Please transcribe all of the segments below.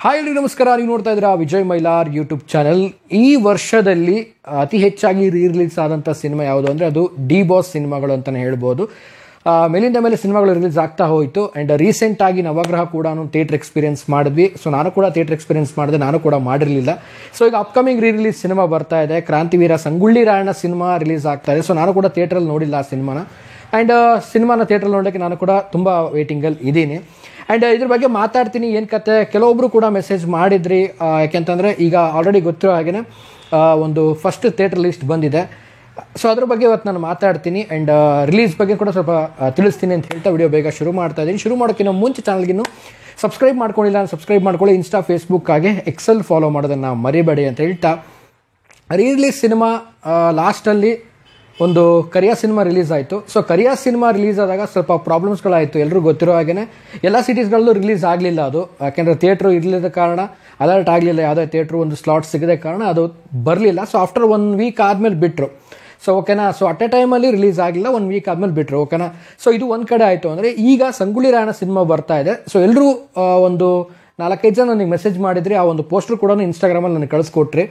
Hi ಎಲ್ರಿಗೂ ನಮಸ್ಕಾರ. ನೀವು ನೋಡ್ತಾ ಇದ್ದೀರಾ ವಿಜಯ್ ಮೈಲಾರ್ ಯೂಟ್ಯೂಬ್ ಚಾನೆಲ್. ಈ ವರ್ಷದಲ್ಲಿ ಅತಿ ಹೆಚ್ಚಾಗಿ ರಿಲೀಸ್ ಆದಂಥ ಸಿನಿಮಾ ಯಾವುದು ಅಂದರೆ ಅದು ಡಿ ಬಾಸ್ ಸಿನಿಮಾಗಳು ಅಂತಲೇ ಹೇಳ್ಬೋದು. ಮೇಲಿಂದ ಮೇಲೆ ಸಿನಿಮಾಗಳು ರಿಲೀಸ್ ಆಗ್ತಾ ಹೋಯಿತು. ಆ್ಯಂಡ್ ರೀಸೆಂಟಾಗಿ ನವಗ್ರಹ ಕೂಡ ಥಿಯೇಟರ್ ಎಕ್ಸ್ಪೀರಿಯನ್ಸ್ ಮಾಡಿದ್ವಿ. ಸೊ ನಾನು ಕೂಡ ಥಿಯೇಟರ್ ಎಕ್ಸ್ಪೀರಿಯನ್ಸ್ ಮಾಡಿದೆ, ನಾನು ಕೂಡ ಮಾಡಿರಲಿಲ್ಲ. ಸೊ ಈಗ ಅಪ್ಕಮಿಂಗ್ ರಿಲೀಸ್ ಸಿನಿಮಾ ಬರ್ತಾ ಇದೆ, ಕ್ರಾಂತಿವೀರ ಸಂಗೊಳ್ಳಿ ರಾಯಣ್ಣ ಸಿನಿಮಾ ರಿಲೀಸ್ ಆಗ್ತಾ ಇದೆ. ಸೊ ನಾನು ಕೂಡ ಥಿಯೇಟ್ರಲ್ಲಿ ನೋಡಿಲ್ಲ ಆ ಸಿನಿಮಾನ. ಆ್ಯಂಡ್ ಸಿನಿಮಾನ ಥಿಯೇಟ್ರಲ್ಲಿ ನೋಡೋಕ್ಕೆ ನಾನು ಕೂಡ ತುಂಬ ವೇಟಿಂಗಲ್ಲಿ ಇದ್ದೀನಿ. ಆ್ಯಂಡ್ ಇದ್ರ ಬಗ್ಗೆ ಮಾತಾಡ್ತೀನಿ, ಏನು ಕತೆ. ಕೆಲವೊಬ್ಬರು ಕೂಡ ಮೆಸೇಜ್ ಮಾಡಿದ್ರಿ, ಯಾಕೆಂತಂದರೆ ಈಗ ಆಲ್ರೆಡಿ ಗೊತ್ತಿರೋ ಹಾಗೆ ಒಂದು ಫಸ್ಟ್ ಥಿಯೇಟರ್ ಲಿಸ್ಟ್ ಬಂದಿದೆ. ಸೊ ಅದ್ರ ಬಗ್ಗೆ ಇವತ್ತು ನಾನು ಮಾತಾಡ್ತೀನಿ. ಆ್ಯಂಡ್ ರಿಲೀಸ್ ಬಗ್ಗೆ ಕೂಡ ಸ್ವಲ್ಪ ತಿಳಿಸ್ತೀನಿ ಅಂತ ಹೇಳ್ತಾ ವಿಡಿಯೋ ಬೇಗ ಶುರು ಮಾಡ್ತಾ ಇದ್ದೀನಿ. ಶುರು ಮಾಡೋಕ್ಕಿಂತ ಮುಂಚೆ ಚಾನಲ್ಗಿನ್ನು ಸಬ್ಸ್ಕ್ರೈಬ್ ಮಾಡ್ಕೊಂಡಿಲ್ಲ, ಸಬ್ಸ್ಕ್ರೈಬ್ ಮಾಡ್ಕೊಳ್ಳಿ. ಇನ್ಸ್ಟಾ, ಫೇಸ್ಬುಕ್ ಹಾಗೆ ಎಕ್ಸೆಲ್ ಫಾಲೋ ಮಾಡೋದನ್ನು ಮರಿಬೇಡಿ ಅಂತ ಹೇಳ್ತಾ, ರಿಲೀಸ್ ಸಿನಿಮಾ ಲಾಸ್ಟಲ್ಲಿ ಒಂದು ಕರಿಯ ಸಿನಿಮಾ ರಿಲೀಸ್ ಆಯಿತು. ಸೊ ಕರಿಯ ಸಿನಿಮಾ ರಿಲೀಸ್ ಆದಾಗ ಸ್ವಲ್ಪ ಪ್ರಾಬ್ಲಮ್ಸ್ಗಳಾಯಿತು. ಎಲ್ಲರೂ ಗೊತ್ತಿರೋ ಹಾಗೆ ಎಲ್ಲ ಸಿಟೀಸ್ಗಳಲ್ಲೂ ರಿಲೀಸ್ ಆಗಲಿಲ್ಲ ಅದು, ಯಾಕೆಂದರೆ ಥಿಯೇಟ್ರು ಇರಲಿದ್ದ ಕಾರಣ ಅಲರ್ಟ್ ಆಗಲಿಲ್ಲ. ಯಾವುದೇ ಥಿಯೇಟ್ರು ಒಂದು ಸ್ಲಾಟ್ ಸಿಗದೆ ಕಾರಣ ಅದು ಬರಲಿಲ್ಲ. ಸೊ ಆಫ್ಟರ್ 1 ವೀಕ್ ಆದಮೇಲೆ ಬಿಟ್ಟರು. ಸೊ ಓಕೆನಾ. ಸೊ ಅಟ್ ಎ ಟೈಮಲ್ಲಿ ರಿಲೀಸ್ ಆಗಿಲ್ಲ, 1 ವೀಕ್ ಆದಮೇಲೆ ಬಿಟ್ಟರು. ಓಕೆನಾ. ಸೊ ಇದು ಒಂದು ಕಡೆ ಆಯಿತು. ಅಂದರೆ ಈಗ ಸಂಗೊಳ್ಳಿ ರಾಯಣ್ಣ ಸಿನಿಮಾ ಬರ್ತಾ ಇದೆ. ಸೊ ಎಲ್ಲರೂ ಒಂದು 4-5 ಜನ ನನಗೆ ಮೆಸೇಜ್ ಮಾಡಿದ್ರಿ. ಆ ಒಂದು ಪೋಸ್ಟರ್ ಕೂಡ ಇನ್ಸ್ಟಾಗ್ರಾಮಲ್ಲಿ ನನಗೆ ಕಳಿಸ್ಕೊಟ್ರಿ.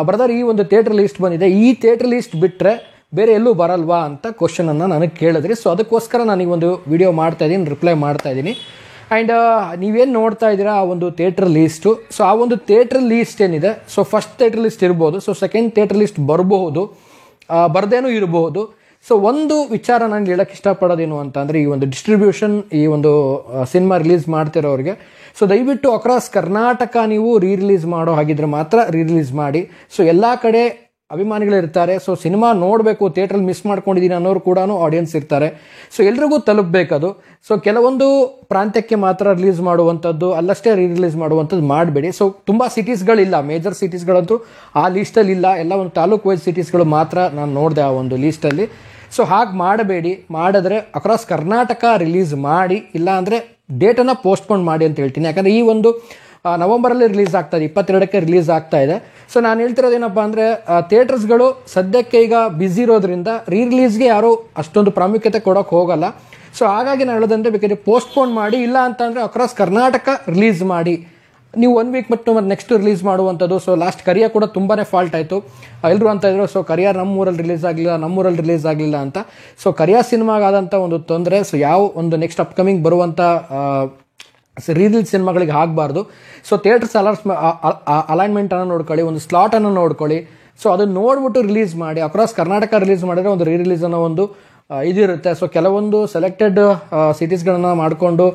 ಬ್ರದರ್, ಈ ಒಂದು ಥಿಯೇಟರ್ ಲಿಸ್ಟ್ ಬಂದಿದೆ, ಈ ಥಿಯೇಟರ್ ಲಿಸ್ಟ್ ಬಿಟ್ಟರೆ ಬೇರೆ ಎಲ್ಲೂ ಬರಲ್ವಾ ಅಂತ ಕ್ವಶನನ್ನು ನನಗೆ ಕೇಳಿದ್ರಿ. ಸೊ ಅದಕ್ಕೋಸ್ಕರ ನಾನೀಗ ಒಂದು ವಿಡಿಯೋ ಮಾಡ್ತಾ ಇದ್ದೀನಿ, ರಿಪ್ಲೈ ಮಾಡ್ತಾ ಇದ್ದೀನಿ. ಆ್ಯಂಡ್ ನೀವೇನು ನೋಡ್ತಾ ಇದ್ದೀರಾ ಆ ಒಂದು ಥಿಯೇಟರ್ ಲೀಸ್ಟು. ಸೊ ಆ ಒಂದು ಥಿಯೇಟರ್ ಲೀಸ್ಟ್ ಏನಿದೆ, ಸೊ ಫಸ್ಟ್ ಥಿಯೇಟರ್ ಲಿಸ್ಟ್ ಇರ್ಬೋದು, ಸೊ ಸೆಕೆಂಡ್ ಥಿಯೇಟರ್ ಲಿಸ್ಟ್ ಬರಬಹುದು, ಬರ್ದೇನೂ ಇರಬಹುದು. ಸೊ ಒಂದು ವಿಚಾರ ನಾನು ಹೇಳೋಕ್ಕೆ ಇಷ್ಟಪಡೋದೇನು ಅಂತ ಅಂದರೆ, ಈ ಒಂದು ಡಿಸ್ಟ್ರಿಬ್ಯೂಷನ್, ಈ ಒಂದು ಸಿನಿಮಾ ರಿಲೀಸ್ ಮಾಡ್ತಿರೋರಿಗೆ, ಸೊ ದಯವಿಟ್ಟು ಅಕ್ರಾಸ್ ಕರ್ನಾಟಕ ನೀವು ರಿಲೀಸ್ ಮಾಡೋ ಹಾಗಿದ್ರೆ ಮಾತ್ರ ರಿಲೀಸ್ ಮಾಡಿ. ಸೊ ಎಲ್ಲ ಕಡೆ ಅಭಿಮಾನಿಗಳಿರ್ತಾರೆ. ಸೊ ಸಿನಿಮಾ ನೋಡಬೇಕು, ಥಿಯೇಟ್ರಲ್ಲಿ ಮಿಸ್ ಮಾಡ್ಕೊಂಡಿದ್ದೀನಿ ಅನ್ನೋರು ಕೂಡ ಆಡಿಯನ್ಸ್ ಇರ್ತಾರೆ. ಸೊ ಎಲ್ರಿಗೂ ತಲುಪಬೇಕದು. ಸೊ ಕೆಲವೊಂದು ಪ್ರಾಂತ್ಯಕ್ಕೆ ಮಾತ್ರ ರಿಲೀಸ್ ಮಾಡುವಂಥದ್ದು, ಅಲ್ಲಷ್ಟೇ ರಿಲೀಸ್ ಮಾಡುವಂಥದ್ದು ಮಾಡಬೇಡಿ. ಸೊ ತುಂಬ ಸಿಟೀಸ್ಗಳಿಲ್ಲ, ಮೇಜರ್ ಸಿಟೀಸ್ಗಳಂತೂ ಆ ಲೀಸ್ಟಲ್ಲಿ ಇಲ್ಲ. ಎಲ್ಲ ಒಂದು ತಾಲೂಕು ವೈಸ್ ಸಿಟೀಸ್ಗಳು ಮಾತ್ರ ನಾನು ನೋಡಿದೆ ಆ ಒಂದು ಲೀಸ್ಟಲ್ಲಿ. ಸೊ ಹಾಗೆ ಮಾಡಬೇಡಿ. ಮಾಡಿದ್ರೆ ಅಕ್ರಾಸ್ ಕರ್ನಾಟಕ ರಿಲೀಸ್ ಮಾಡಿ, ಇಲ್ಲ ಅಂದರೆ ಡೇಟನ್ನು ಪೋಸ್ಟ್ಪೋನ್ ಮಾಡಿ ಅಂತ ಹೇಳ್ತೀನಿ. ಯಾಕಂದರೆ ಈ ಒಂದು ನವಂಬರಲ್ಲಿ ರಿಲೀಸ್ ಆಗ್ತಾ ಇದೆ, 22ಕ್ಕೆ ರಿಲೀಸ್ ಆಗ್ತಾ ಇದೆ. ಸೊ ನಾನು ಹೇಳ್ತಿರೋದೇನಪ್ಪ ಅಂದರೆ, ಥಿಯೇಟರ್ಸ್ಗಳು ಸದ್ಯಕ್ಕೆ ಈಗ ಬ್ಯುಸಿ ಇರೋದ್ರಿಂದ ರಿಲೀಸ್ಗೆ ಯಾರೂ ಅಷ್ಟೊಂದು ಪ್ರಾಮುಖ್ಯತೆ ಕೊಡೋಕೆ ಹೋಗಲ್ಲ. ಸೊ ಹಾಗಾಗಿ ನಾನು ಹೇಳೋದಂದರೆ, ಬೇಕಾದ್ರೆ ಪೋಸ್ಟ್ಪೋನ್ ಮಾಡಿ, ಇಲ್ಲ ಅಂತಂದರೆ ಅಕ್ರಾಸ್ ಕರ್ನಾಟಕ ರಿಲೀಸ್ ಮಾಡಿ. ನೀವು 1 ವೀಕ್ ಮತ್ತು ನೆಕ್ಸ್ಟ್ ರಿಲೀಸ್ ಮಾಡುವಂಥದ್ದು. ಸೊ ಲಾಸ್ಟ್ ಕರಿಯ ಕೂಡ ತುಂಬಾ ಫಾಲ್ಟ್ ಆಯಿತು. ಎಲ್ಲರೂ ಅಂತ ಇದ್ರು, ಸೊ ಕರಿಯ ನಮ್ಮೂರಲ್ಲಿ ರಿಲೀಸ್ ಆಗಲಿಲ್ಲ ಅಂತ. ಸೊ ಕರಿಯ ಸಿನಿಮಾಗಾದಂಥ ಒಂದು ತೊಂದರೆ, ಸೊ ಯಾವ ಒಂದು ನೆಕ್ಸ್ಟ್ ಅಪ್ಕಮಿಂಗ್ ಬರುವಂಥ ರಿಲೀಸ್ ಸಿನಿಮಾಗಳಿಗೆ ಆಗಬಾರ್ದು. ಸೊ ಥಿಯೇಟರ್ಸ್ ಅಲೈನ್ಮೆಂಟನ್ನು ನೋಡ್ಕೊಳ್ಳಿ, ಒಂದು ಸ್ಲಾಟನ್ನು ನೋಡ್ಕೊಳ್ಳಿ. ಸೊ ಅದನ್ನು ನೋಡ್ಬಿಟ್ಟು ರಿಲೀಸ್ ಮಾಡಿ. ಅಕ್ರಾಸ್ ಕರ್ನಾಟಕ ರಿಲೀಸ್ ಮಾಡಿದ್ರೆ ಒಂದು ರಿಲೀಸ್ ಅನ್ನೋ ಒಂದು ಇದಿರುತ್ತೆ. ಸೊ ಕೆಲವೊಂದು ಸೆಲೆಕ್ಟೆಡ್ ಸಿಟೀಸ್ಗಳನ್ನ ಮಾಡಿಕೊಂಡು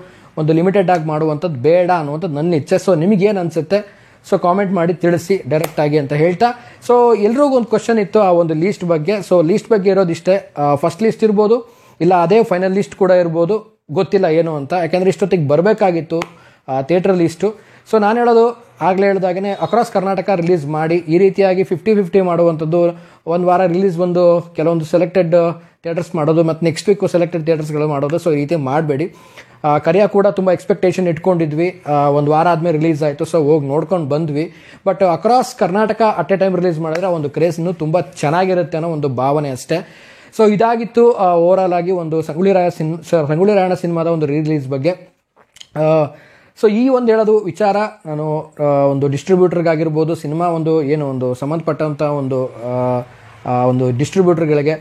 ಒಂದು ಲಿಮಿಟೆಡ್ ಆಗಿ ಮಾಡುವಂಥದ್ದು ಬೇಡ ಅನ್ನುವಂಥದ್ದು ನನ್ನ ಇಚ್ಛೆ. ಸೊ ನಿಮಗೇನು ಅನಿಸುತ್ತೆ, ಸೊ ಕಾಮೆಂಟ್ ಮಾಡಿ ತಿಳಿಸಿ ಡೈರೆಕ್ಟಾಗಿ ಅಂತ ಹೇಳ್ತಾ. ಸೊ ಎಲ್ರಿಗೂ ಒಂದು ಕ್ವಶನ್ ಇತ್ತು ಆ ಒಂದು ಲೀಸ್ಟ್ ಬಗ್ಗೆ. ಸೊ ಲೀಸ್ಟ್ ಬಗ್ಗೆ ಇರೋದಿಷ್ಟೇ, ಫಸ್ಟ್ ಲೀಸ್ಟ್ ಇರ್ಬೋದು, ಇಲ್ಲ ಅದೇ ಫೈನಲ್ ಲಿಸ್ಟ್ ಕೂಡ ಇರ್ಬೋದು, ಗೊತ್ತಿಲ್ಲ ಏನು ಅಂತ. ಯಾಕೆಂದರೆ ಇಷ್ಟೊತ್ತಿಗೆ ಬರಬೇಕಾಗಿತ್ತು ಥಿಯೇಟರ್ ಲೀಸ್ಟು. ಸೊ ನಾನು ಹೇಳೋದು, ಆಗಲೇ ಹೇಳಿದಾಗೇ ಅಕ್ರಾಸ್ ಕರ್ನಾಟಕ ರಿಲೀಸ್ ಮಾಡಿ. ಈ ರೀತಿಯಾಗಿ 50-50 ಮಾಡುವಂಥದ್ದು, ಒಂದು ವಾರ ರಿಲೀಸ್ ಬಂದು ಕೆಲವೊಂದು ಸೆಲೆಕ್ಟೆಡ್ ಥಿಯೇಟರ್ಸ್ ಮಾಡೋದು, ಮತ್ತು ನೆಕ್ಸ್ಟ್ ವೀಕು ಸೆಲೆಕ್ಟೆಡ್ ಥಿಯೇಟರ್ಸ್ಗಳು ಮಾಡೋದು. ಸೊ ಈ ರೀತಿ ಮಾಡಬೇಡಿ. ಕರಿಯ ಕೂಡ ತುಂಬ ಎಕ್ಸ್ಪೆಕ್ಟೇಷನ್ ಇಟ್ಕೊಂಡಿದ್ವಿ, ಒಂದು ವಾರ ಆದಮೇಲೆ ರಿಲೀಸ್ ಆಯಿತು. ಸೊ ಹೋಗಿ ನೋಡ್ಕೊಂಡು ಬಂದ್ವಿ. But across Karnataka at A time release ಮಾಡಿದ್ರೆ ಒಂದು ಕ್ರೇಜ್ ಇನ್ನೂ ತುಂಬ ಚೆನ್ನಾಗಿರುತ್ತೆ ಅನ್ನೋ ಒಂದು ಭಾವನೆ ಅಷ್ಟೇ. ಸೊ ಇದಾಗಿತ್ತು ಓವರಾಲ್ ಆಗಿ ಒಂದು ಸಂಗೊಳ್ಳಿ ರಾಯಣ್ಣ ಸಿನಿಮಾದ ಒಂದು ರಿಲೀಸ್ ಬಗ್ಗೆ. ಸೊ ಈ ಒಂದು ಹೇಳೋದು ವಿಚಾರ, ನಾನು ಒಂದು ಡಿಸ್ಟ್ರಿಬ್ಯೂಟರ್ಗಾಗಿರ್ಬೋದು, ಸಿನಿಮಾ ಒಂದು ಏನು ಒಂದು ಸಂಬಂಧಪಟ್ಟಂಥ ಒಂದು ಡಿಸ್ಟ್ರಿಬ್ಯೂಟರ್ಗಳಿಗೆ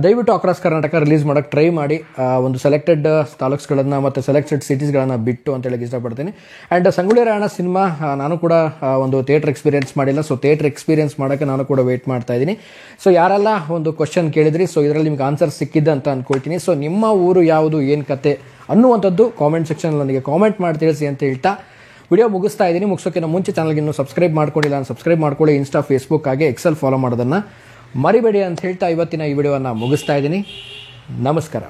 ದಯವಿಟ್ಟು ಅಕ್ರಾಸ್ ಕರ್ನಾಟಕ ರಿಲೀಸ್ ಮಾಡೋಕ್ಕೆ ಟ್ರೈ ಮಾಡಿ. ಒಂದು ಸೆಲೆಕ್ಟೆಡ್ ತಾಲೂಕ್ಸ್ಗಳನ್ನು ಮತ್ತು ಸೆಲೆಕ್ಟೆಡ್ ಸಿಟೀಸ್ಗಳನ್ನು ಬಿಟ್ಟು ಅಂತ ಹೇಳಕ್ಕೆ ಇಷ್ಟಪಡ್ತೀನಿ. ಆ್ಯಂಡ್ ಸಂಗೊಳ್ಳಿ ರಾಯಣ್ಣ ಸಿನಿಮಾ ನಾನು ಕೂಡ ಒಂದು ಥಿಯೇಟರ್ ಎಕ್ಸ್ಪೀರಿಯನ್ಸ್ ಮಾಡಿಲ್ಲ. ಸೊ ಥಿಯೇಟರ್ ಎಕ್ಸ್ಪೀರಿಯನ್ಸ್ ಮಾಡೋಕ್ಕೆ ನಾನು ಕೂಡ ವೆಯ್ಟ್ ಮಾಡ್ತಾ ಇದ್ದೀನಿ. ಸೊ ಯಾರೆಲ್ಲ ಒಂದು ಕ್ವಶನ್ ಕೇಳಿದ್ರಿ, ಸೊ ಇದರಲ್ಲಿ ನಿಮ್ಗೆ ಆನ್ಸರ್ ಸಿಕ್ಕಿದ್ದೆ ಅಂತ ಅಂದ್ಕೊಳ್ತೀನಿ. ಸೊ ನಿಮ್ಮ ಊರು ಯಾವುದು, ಏನು ಕತೆ ಅನ್ನುವಂಥದ್ದು ಕಾಮೆಂಟ್ ಸೆಕ್ಷನಲ್ಲಿ ನನಗೆ ಕಾಮೆಂಟ್ ಮಾಡಿ ತಿಳಿಸಿ ಅಂತ ಹೇಳ್ತಾ ವಿಡಿಯೋ ಮುಗಿಸ್ತಾ ಇದ್ದೀನಿ. ಮುಗಿಸೋಕ್ಕಿಂತ ಮುಂಚೆ ಚಾನಲ್ಗೆ ಇನ್ನೂ ಸಬ್ಸ್ಕ್ರೈಬ್ ಮಾಡ್ಕೊಂಡಿಲ್ಲ, ಸಬ್ಸ್ಕ್ರೈಬ್ ಮಾಡ್ಕೊಳ್ಳಿ. ಇನ್ಸ್ಟಾ, ಫೇಸ್ಬುಕ್ ಹಾಗೆ ಎಕ್ಸೆಲ್ ಫಾಲೋ ಮಾಡೋದನ್ನು ಮರಿಬೇಡಿ ಅಂತ ಹೇಳ್ತಾ ಇವತ್ತಿನ ಈ ವಿಡಿಯೋವನ್ನು ಮುಗಿಸ್ತಾ ಇದ್ದೀನಿ. ನಮಸ್ಕಾರ.